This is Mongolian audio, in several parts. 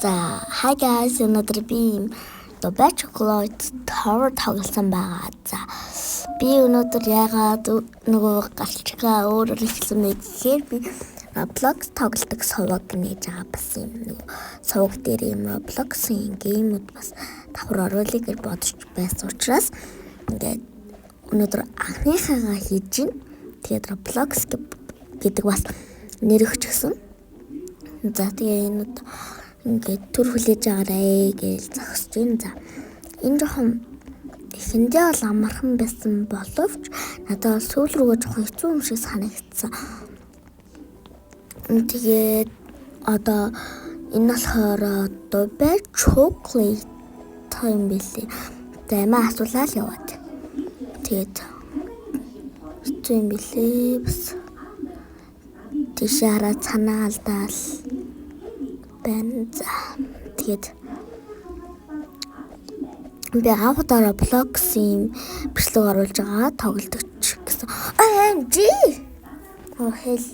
За, hi guys, өнөөдөр би The Bad Chocolate Tower тоглосон байгаа. За, би өнөөдөр яагаад нөгөө галчгаа өөрөөр хэлсэн бэ гэхээр би Roblox тоглодог суваг нээж байгаа бас юм нөгөө суваг дээр юм Roblox-ийн геймүүд бас давхар оруулъя гэж бодож байсан учраас ингээд өнөөдөр анхныхаагаа хийж гин. Тэгээд Roblox гэдэг бас нэр өгчихсөн. За, тэгээ энэ ингээд төр хүлээж байгаарай гэж зогсож байна. За, энэ жоохон эхэндээ бол амархан байсан боловч надад бол сүүл рүүгээ жоохон хэцүү юм шиг санагдсан. Тэгээд одоо энэ болохоор The Bad Chocolate юм билээ. За, ямаа асуулаа л яваад. Тэгээд хэцүү юм билээ бас. Тийшээ хараад санаа алдаал байна. За, тэгээд би авахтаа Roblox-ийн бичлэг оруулж байгаа тоглолтч гэсэн. OMG! Оо хэл.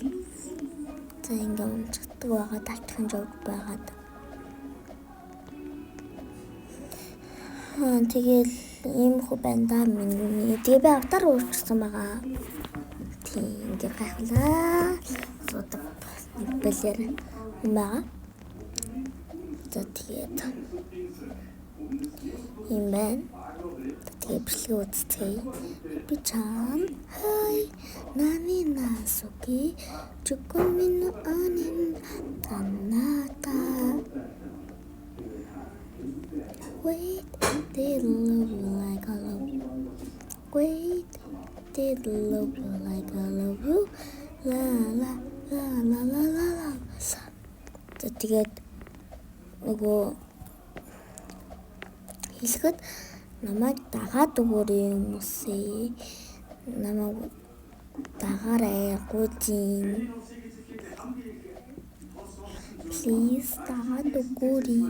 За, ингээ унцдаг байгаа талтхан жог байгаад. Тэгэл ийм хөө байна да миний. Тэгээ би аватар уурчсан байгаа. Тийм ингээ гайхлаа. Суудаг бэлэр юм байгаа. За, тэгээд юм байна. Тэгээд бичлэг үзтгий. Би чам хай нани насуки чукумин анин таната. Wait, they love you like I love you. Wait, they love you like I love you. La la la la la la la. Тэгээд нөгөө хэлэхэд намайг дагаад өгөөрэй хүмүүсээ. Намайг дагаарай гуйжин. Please дагаад өгөөрэй.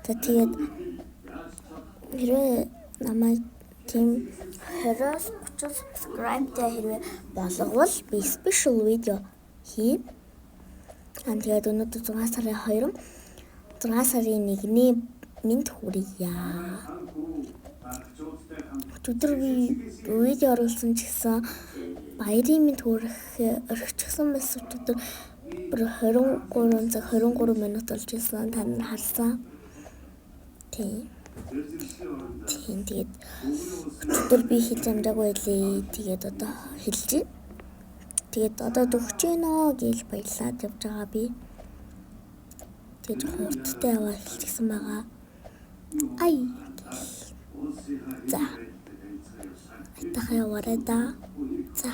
Тэгээд хэрвээ намайг тийм 20-30 subscribe-тай хэрвээ болговол би special видео хийн. Тэгээд өнөөдөр 6 сарын 1-ний минь хүрье. Өдөр би видео оруулсан ч гэсэн баярын минь өргөчихсөн байсан өдөр 23 цаг 23 минут болж ирсэн. Та нар харсан. Тийм. Тэгээд өдөр би хийж амжаагүй байлээ. Тэгээд одоо хэлж байна. Тэгээд одоо дөгч гинэ гэж баярлаад явж байгаа би. Тэгээд хурдтай яваа хэлчихсэн байгаа. Ай. За. Айтахаа яваарай да. За.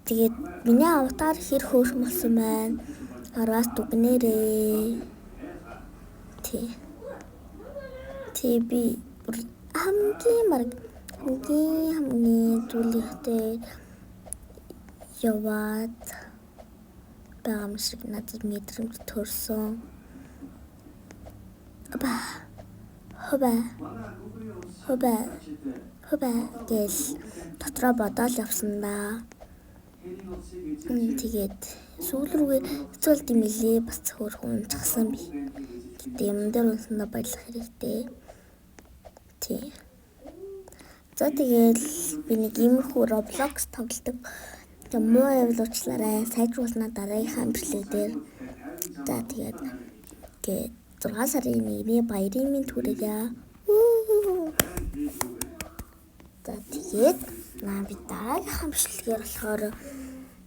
Тэгээд миний аватар хэр хөөрхөн болсон байна. Араас дүгнээрээ. Тий би хамгийн зүйлтэй яваад байгаа юм шиг надад мэдрэмж төрсөн. Хобаа гэж дотроо бодоод явсан да. Тэгээд сүүл рүүгээ хэцүүлт юм илээ бас хөөрхөн унчихсан би. Гэтэ юм дээр унсандаа баярлах хэрэгтэй. Тий. За, тэгээд би нэг иймэрхүү Roblox тоглодог. Тэгээд муу явуулчлаарай. Сайжруулснаа дараагийнхаа бичлэг дээр. За, тэгээд 6 сарын 1-ний баярын минь хүрье. За, тэгээд би дараагийнхаа бичлэгээр болохоор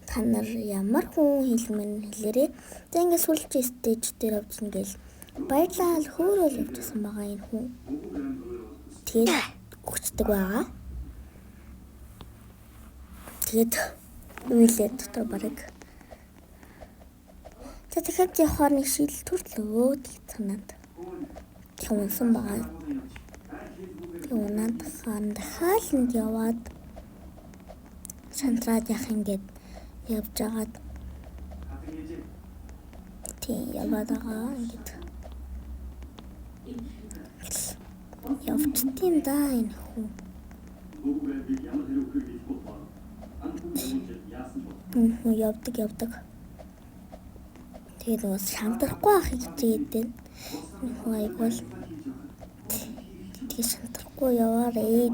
та нар ямар хүн хэлээрээ. За, ингээд сүүлчийн стейж дээр авч ингээл баярлал хөөрөл явуулсан байгаа энэ хүн. Тэгээд өгчдөг байгаа. Тэгээд үйлээ дотор бараг. За, тэгэхээр явахаар нэг шийдэл төрлөө гэж санаад. Унсан байгаа. Унаад хаалнд яваад шантраад явах ингээд явж агаад. Тийм яваад байгаа ингээд. Явчихтiin да энэ хүн. Явдаг. Тэгээд нөгөө шантрахгүй ахыг хичээдэг. Энэ хоёрыг бол тэгээд шантрахгүй яваарэ.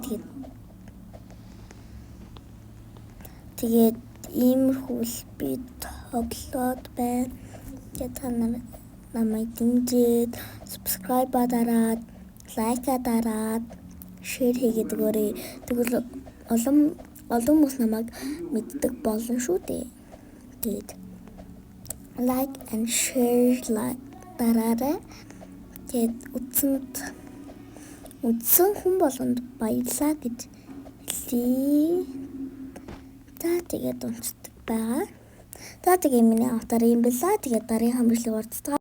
Тэгээд иймэрхүү би тоглоод байна. Тэгээд та намайг дэмжиж, subscribe дараад, лайк дараад, share хийгээд өгөөрэй. Тэгвэл олон хүмүүс намайг мэддэг болно шүү дээ. Тэгээд like and share дараарай. Тэгээд үдсэн хүн болгонд баярлалаа гэж хэлье. Тэгээд унцдаг байгаа. Тэгээд миний аватар юм байна. Тэгээд дараагийн хамжлыг орцдог.